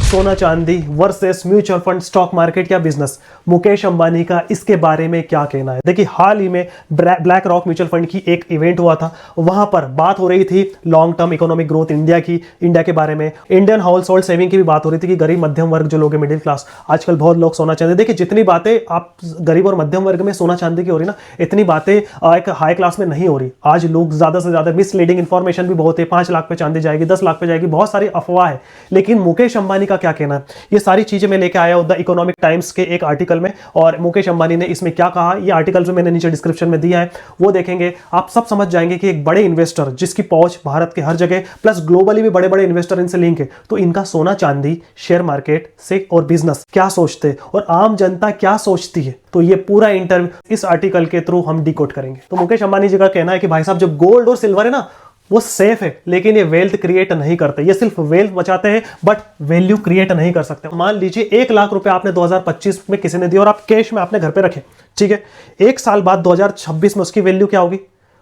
सोना चांदी versus mutual fund, stock market या बिजनेस, मुकेश अंबानी का इसके बारे में क्या कहना है। देखिए हाल ही में ब्लैक रॉक म्यूचुअल फंड की एक इवेंट हुआ था, वहां पर बात हो रही थी long term economic growth India के बारे में, इंडियन हाउस होल्ड सेविंग की भी बात हो रही थी कि गरीब मध्यम वर्ग जो लोग हैं, मिडिल क्लास, आजकल बहुत लोग सोना चांदी, देखिए जितनी बातें आप गरीब और मध्यम वर्ग में सोना चांदी की हो रही ना, इतनी बातें एक हाई क्लास में नहीं हो रही। आज लोग ज्यादा से ज्यादा मिसलीडिंग इंफॉर्मेशन भी बहुत है, 5 लाख पे चांदी जाएगी, 10 लाख पे जाएगी, बहुत सारी अफवाह है। लेकिन मुकेश अंबानी का क्या कहना है, ये सारी चीजें मैं लेके आया हूं द इकोनॉमिक टाइम्स के एक आर्टिकल में, और मुकेश अंबानी ने इसमें क्या कहा, ये आर्टिकल जो मैंने नीचे डिस्क्रिप्शन में दिया है वो देखेंगे, आप सब समझ जाएंगे कि एक बड़े इन्वेस्टर जिसकी पहुंच भारत के हर जगह प्लस ग्लोबली भी बड़े बड़े इन्वेस्टर इनसे लिंक है, तो इनका सोना चांदी, शेयर मार्केट से और बिजनेस क्या सोचते हैं और आम जनता क्या सोचती है, तो ये पूरा इंटरव्यू इस आर्टिकल के थ्रू हम डिकोड करेंगे। तो मुकेश अंबानी जी का कहना है कि भाई साहब जो गोल्ड और सिल्वर है ना वो सेफ है, लेकिन ये वेल्थ क्रिएट नहीं करते, ये सिर्फ वेल्थ बचाते हैं बट वैल्यू क्रिएट नहीं कर सकते। मान लीजिए 1 लाख रुपए आपने 2025 में किसी ने दिया और आप कैश में आपने घर पे रखे, ठीक है, 1 साल बाद 2026 में उसकी वैल्यू क्या होगी,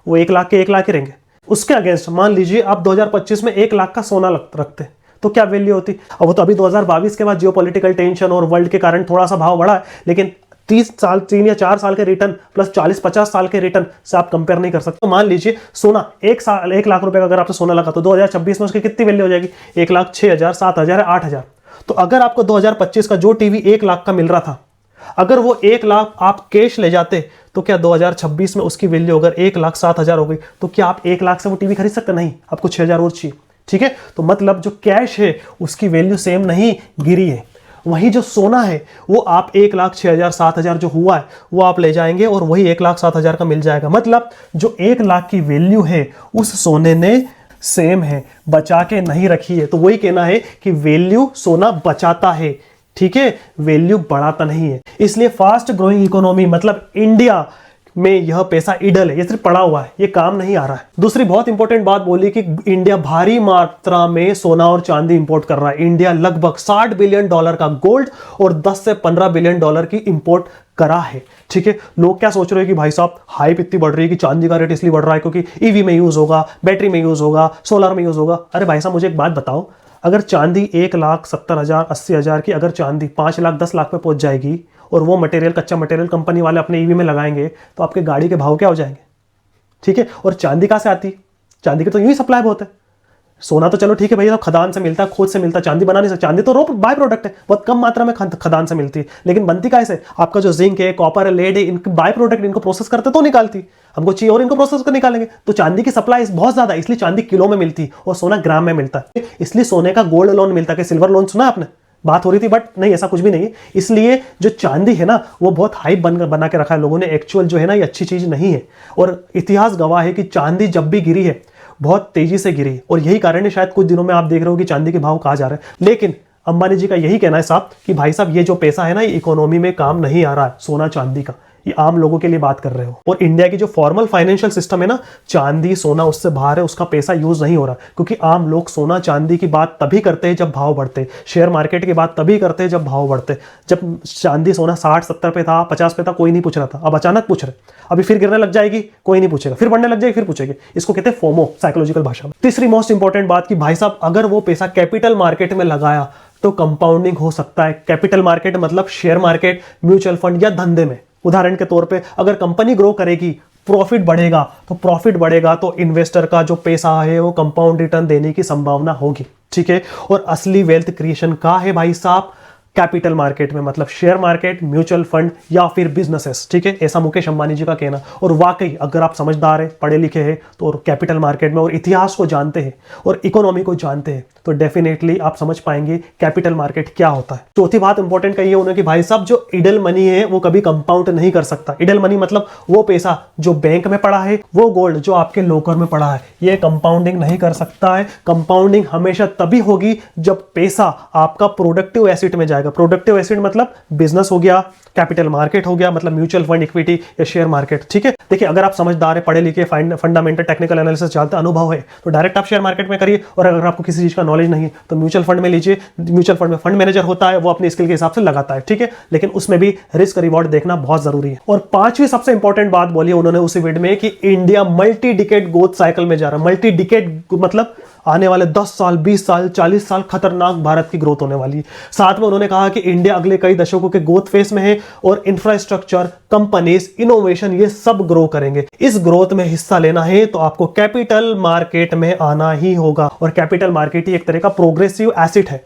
वो 1 लाख के 1 लाख ही रहेंगे। उसके अगेंस्ट मान लीजिए आप 2025 में 1 लाख का सोना रखते तो क्या वैल्यू होती। अब वो तो अभी 2022 के बाद जियोपॉलिटिकल टेंशन और वर्ल्ड के कारण थोड़ा सा भाव बढ़ा है, लेकिन 3 या 4 साल के रिटर्न प्लस 40-50 साल के रिटर्न से आप कंपेयर नहीं कर सकते। तो मान लीजिए सोना 1 लाख रुपए का अगर आपने सोना लगा तो 2026 में उसकी कितनी वैल्यू हो जाएगी, 1 लाख 6,000, 7,000, 8,000। तो अगर आपको 2025 का जो टीवी 1 लाख का मिल रहा था, अगर वो 1 लाख आप कैश ले जाते तो क्या 2026 में उसकी वैल्यू अगर 1 लाख 7,000 हो गई तो क्या आप 1 लाख से वो टीवी खरीद सकते? नहीं, आपको 6,000 और चाहिए, ठीक है। तो मतलब जो कैश है उसकी वैल्यू सेम नहीं गिरी है, वही जो सोना है वो आप 1 लाख 6,000, 7,000 जो हुआ है वो आप ले जाएंगे और वही 1 लाख 7,000 का मिल जाएगा। मतलब जो 1 लाख की वैल्यू है उस सोने ने सेम है, बचा के नहीं रखी है। तो वही कहना है कि वैल्यू सोना बचाता है, ठीक है, वैल्यू बढ़ाता नहीं है। इसलिए फास्ट ग्रोइंग इकोनॉमी मतलब इंडिया में यह पैसा इडल है, ये सिर्फ पड़ा हुआ है, ये काम नहीं आ रहा है। दूसरी बहुत इंपॉर्टेंट बात बोली कि इंडिया भारी मात्रा में सोना और चांदी इंपोर्ट कर रहा है। इंडिया लगभग $60 बिलियन का गोल्ड और 10 से 15 बिलियन डॉलर की इंपोर्ट करा है, ठीक है। लोग क्या सोच रहे हैं कि भाई साहब हाइप इतनी बढ़ रही है कि चांदी का रेट इसलिए बढ़ रहा है क्योंकि ईवी में यूज होगा, बैटरी में यूज होगा, सोलर में यूज होगा। अरे भाई साहब मुझे एक बात बताओ, अगर चांदी 1,70,000, 80,000 की अगर चांदी 5 लाख 10 लाख पे पहुंच जाएगी और वो मटेरियल, कच्चा मटेरियल कंपनी वाले अपने ईवी में लगाएंगे तो आपके गाड़ी के भाव क्या हो जाएंगे, ठीक है। और चांदी कहां से आती है, चांदी के तो यूं ही सप्लाई बहुत है। सोना तो चलो ठीक है भैया, तो खदान से मिलता है, खोज से मिलता है, चांदी बना नहीं सकता, चांदी तो रो बाय प्रोडक्ट है, बहुत कम मात्रा में खदान से मिलती है, लेकिन बनती कैसे, आपका जो जिंक है, कॉपर है, लेड है, इनके बाय प्रोडक्ट, इनको प्रोसेस करते तो निकालती, हमको चाहिए और इनको प्रोसेस कर निकालेंगे। तो चांदी की सप्लाई बहुत ज्यादा, इसलिए चांदी किलो में मिलती और सोना ग्राम में मिलता है। इसलिए सोने का गोल्ड लोन मिलता है, सिल्वर लोन सुना आपने, बात हो रही थी, बट नहीं, ऐसा कुछ भी नहीं है। इसलिए जो चांदी है ना वो बहुत हाइप बना के रखा है लोगों ने, एक्चुअल जो है ना ये अच्छी चीज नहीं है। और इतिहास गवाह है कि चांदी जब भी गिरी है बहुत तेजी से गिरी, और यही कारण है शायद कुछ दिनों में आप देख रहे हो कि चांदी के भाव कहा जा रहे हैं। लेकिन अंबानी जी का यही कहना है साहब कि भाई साहब ये जो पैसा है ना ये इकोनॉमी में काम नहीं आ रहा है, सोना चांदी का, ये आम लोगों के लिए बात कर रहे हो। और इंडिया की जो फॉर्मल फाइनेंशियल सिस्टम है ना, चांदी सोना उससे बाहर है, उसका पैसा यूज नहीं हो रहा, क्योंकि आम लोग सोना चांदी की बात तभी करते हैं जब भाव बढ़ते, शेयर मार्केट की बात तभी करते हैं जब भाव बढ़ते। जब चांदी सोना 60-70 पे था, 50 पे था, कोई नहीं पूछ रहा था, अब अचानक पूछ रहे, अभी फिर गिरने लग जाएगी, कोई नहीं पूछेगा, फिर बढ़ने लग जाएगी, फिर पूछेगी। इसको कहते हैं फोमो साइकोलॉजिकल भाषा में। तीसरी मोस्ट इंपॉर्टेंट बात कि भाई साहब अगर वो पैसा कैपिटल मार्केट में लगाया तो कंपाउंडिंग हो सकता है। कैपिटल मार्केट मतलब शेयर मार्केट, म्यूचुअल फंड या धंधे में। उदाहरण के तौर पे अगर कंपनी ग्रो करेगी, प्रॉफिट बढ़ेगा तो इन्वेस्टर का जो पैसा है वो कंपाउंड रिटर्न देने की संभावना होगी, ठीक है। और असली वेल्थ क्रिएशन का है भाई साहब कैपिटल मार्केट में, मतलब शेयर मार्केट, म्यूचुअल फंड या फिर बिजनेसेस, ठीक है। ऐसा मुकेश अंबानी जी का कहना। और वाकई अगर आप समझदार है, पढ़े लिखे हैं तो और कैपिटल मार्केट में और इतिहास को जानते हैं और इकोनॉमी को जानते हैं तो डेफिनेटली आप समझ पाएंगे कैपिटल मार्केट क्या होता है। चौथी बात इंपॉर्टेंट कही है उन्होंने कि भाई साहब जो इडल मनी है वो कभी कंपाउंड नहीं कर सकता। इडल मनी मतलब वो पैसा जो बैंक में पड़ा है, वो गोल्ड जो आपके लॉकर में पड़ा है, ये कंपाउंडिंग नहीं कर सकता है। कंपाउंडिंग हमेशा तभी होगी जब पैसा आपका प्रोडक्टिव एसेट में जाएगा। प्रोडक्टिव एसेट मतलब बिजनेस हो गया, कैपिटल मार्केट हो गया, मतलब म्यूचुअल फंड, इक्विटी या शेयर मार्केट, ठीक है। देखिए अगर आप समझदार है, पढ़े लिखे, फंडामेंटल टेक्निकल एनालिसिस जानते, अनुभव है तो डायरेक्ट आप शेयर मार्केट में करिए। और अगर आपको किसी चीज का नॉलेज नहीं है तो म्यूचुअल फंड में लीजिए। म्यूचुअल फंड में फंड मैनेजर होता है, वो अपनी स्किल के हिसाब से लगाता है, ठीक है, लेकिन उसमें भी रिस्क रिवॉर्ड देखना बहुत जरूरी है। और पांचवी सबसे इंपॉर्टेंट बात बोली उन्होंने उस वीडियो में कि India multi decade growth cycle में जा रहा है। मल्टी डिकेड मतलब आने वाले 10 साल, 20 साल, 40 साल खतरनाक भारत की ग्रोथ होने वाली है। साथ में उन्होंने कहा कि इंडिया अगले कई दशकों के ग्रोथ फेस में है और इंफ्रास्ट्रक्चर, कंपनीज, इनोवेशन ये सब ग्रो करेंगे। इस ग्रोथ में हिस्सा लेना है तो आपको कैपिटल मार्केट में आना ही होगा, और कैपिटल मार्केट ही एक तरह का प्रोग्रेसिव एसेट है।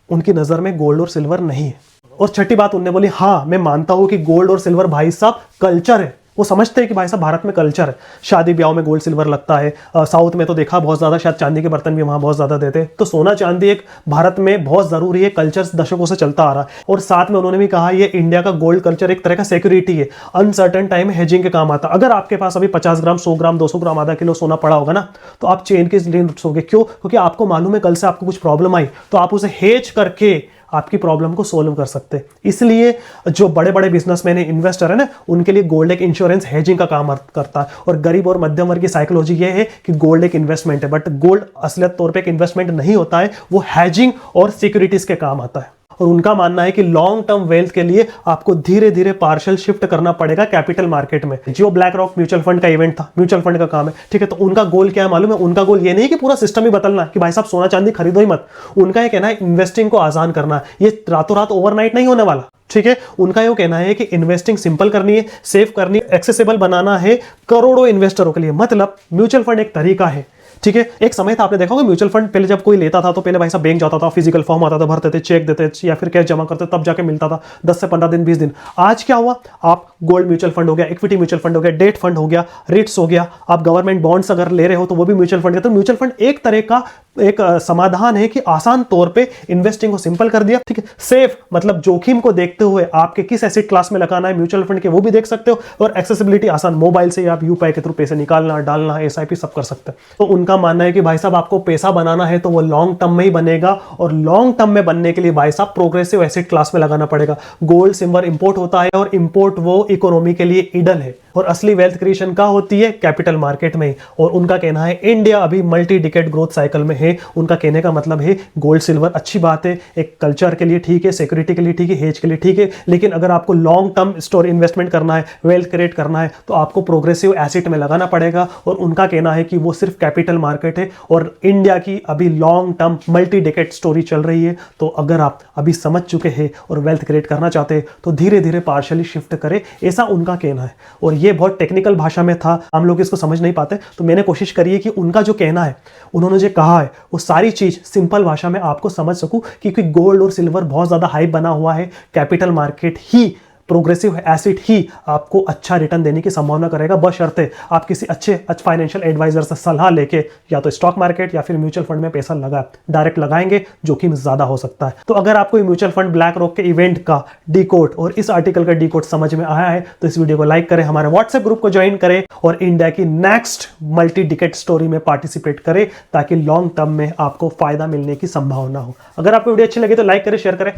उनकी नजर में गोल्ड और सिल्वर नहीं है। और छठी बात उन्होंने बोली, हाँ मैं मानता हूं कि गोल्ड और सिल्वर भाई साहब कल्चर है। वो समझते हैं कि भाई साहब भारत में कल्चर है, शादी ब्याह में गोल्ड सिल्वर लगता है। साउथ में तो देखा बहुत ज्यादा, शायद चांदी के बर्तन भी वहां बहुत ज्यादा देते हैं। तो सोना चांदी एक भारत में बहुत जरूरी है, कल्चर दशकों से चलता आ रहा है। और साथ में उन्होंने भी कहा ये इंडिया का गोल्ड कल्चर एक तरह का सिक्योरिटी है, अनसर्टेन टाइम हेजिंग के काम आता है। अगर आपके पास अभी 50 ग्राम, 100 ग्राम, 200 ग्राम, आधा किलो सोना पड़ा होगा ना, तो आप चेन के लिए रखोगे। क्यों? क्योंकि आपको मालूम है कल से आपको कुछ प्रॉब्लम आई तो आप उसे हेज करके आपकी प्रॉब्लम को सोल्व कर सकते हैं। इसलिए जो बड़े बड़े बिजनेसमैन इन्वेस्टर है ना, उनके लिए गोल्ड एक इंश्योरेंस हेजिंग का काम करता है। और गरीब और मध्यम वर्ग की साइकोलॉजी ये है कि गोल्ड एक इन्वेस्टमेंट है, बट गोल्ड असलियत तौर पे एक इन्वेस्टमेंट नहीं होता है, वो हेजिंग और सिक्योरिटीज के काम आता है। और उनका मानना है कि लॉन्ग टर्म वेल्थ के लिए आपको धीरे धीरे पार्शियल शिफ्ट करना पड़ेगा कैपिटल मार्केट में। जो ब्लैक रॉक म्यूचुअल फंड का इवेंट था, म्यूचुअल फंड का काम है, ठीक है। तो उनका गोल क्या है मालूम है? उनका गोल ये नहीं कि पूरा सिस्टम ही बदलना कि भाई साहब सोना चांदी खरीदो ही मत। उनका ये कहना है इन्वेस्टिंग को आसान करना, ये रातों रात ओवरनाइट नहीं होने वाला, ठीक है। उनका ये कहना है कि इन्वेस्टिंग सिंपल करनी है, सेफ करनी है, एक्सेसिबल बनाना है करोड़ों इन्वेस्टरों के लिए। मतलब म्यूचुअल फंड एक तरीका है, ठीक है। एक समय था, आपने देखा होगा म्यूचुअल फंड पहले जब कोई लेता था तो पहले भाई साहब बैंक जाता था, फिजिकल फॉर्म आता था, भरते थे, चेक देते या फिर कैश जमा करते, तब जाके मिलता था 10 से 15 दिन, 20 दिन। आज क्या हुआ? आप गोल्ड म्यूचुअल फंड हो गया, इक्विटी म्यूचुअल फंड हो गया, डेट फंड हो गया, रिट्स हो गया, आप गवर्नमेंट बॉन्ड्स अगर ले रहे हो तो वो भी म्यूचुअल फंड। तो म्यूचुअल फंड एक तरह का एक समाधान है कि आसान तौर पे इन्वेस्टिंग को सिंपल कर दिया, ठीक है। सेफ मतलब जोखिम को देखते हुए आपके किस एसेट क्लास में लगाना है म्यूचुअल फंड के, वो भी देख सकते हो। और एक्सेसिबिलिटी आसान, मोबाइल से आप यूपीआई के थ्रू पैसे निकालना, डालना, एसआईपी सब कर सकते हैं। तो उनका मानना है कि भाई साहब आपको पैसा बनाना है तो वो लॉन्ग टर्म में ही बनेगा, और लॉन्ग टर्म में बनने के लिए भाई साहब प्रोग्रेसिव एसेट क्लास में लगाना पड़ेगा। गोल्ड सिल्वर इंपोर्ट होता है और इंपोर्ट वो इकोनॉमी के लिए ईडल है, और असली वेल्थ क्रिएशन का होती है कैपिटल मार्केट में। और उनका कहना है इंडिया अभी मल्टी डिकेड ग्रोथ साइकिल में है। उनका कहने का मतलब है गोल्ड सिल्वर अच्छी बात है, एक कल्चर के लिए ठीक है, सिक्योरिटी के लिए ठीक है, हेज के लिए ठीक है, लेकिन अगर आपको लॉन्ग टर्म स्टोर इन्वेस्टमेंट करना है, वेल्थ क्रिएट करना है, तो आपको प्रोग्रेसिव एसेट में लगाना पड़ेगा। और उनका कहना है कि वो सिर्फ कैपिटल मार्केट है, और इंडिया की अभी long term multi decade story चल रही है। तो अगर आप अभी समझ चुके हैं और वेल्थ क्रिएट करना चाहते हैं तो धीरे धीरे पार्शियली शिफ्ट करें, ऐसा उनका कहना है। और ये बहुत टेक्निकल भाषा में था, हम लोग इसको समझ नहीं पाते, तो मैंने कोशिश करी है कि उनका जो कहना है, उन्होंने जो कहा है, वो सारी चीज सिंपल भाषा में आपको समझ सकूं, क्योंकि गोल्ड और सिल्वर बहुत ज्यादा हाइप बना हुआ है। कैपिटल मार्केट ही, प्रोग्रेसिव एसेट ही आपको अच्छा रिटर्न देने की संभावना करेगा, बशर्ते आप किसी अच्छे फाइनेंशियल एडवाइजर से सलाह लेके या तो स्टॉक मार्केट या फिर म्यूचुअल फंड में पैसा लगा, डायरेक्ट लगाएंगे जोखिम ज्यादा हो सकता है। तो अगर आपको म्यूचुअल फंड ब्लैक रॉक के इवेंट का डीकोड और इस आर्टिकल का डीकोड समझ में आया है तो इस वीडियो को लाइक करें, हमारे व्हाट्सएप ग्रुप को ज्वाइन करें और इंडिया की नेक्स्ट मल्टी डिकेड स्टोरी में पार्टिसिपेट करें, ताकि लॉन्ग टर्म में आपको फायदा मिलने की संभावना हो। अगर आपको वीडियो अच्छी लगी तो लाइक करें, शेयर करें।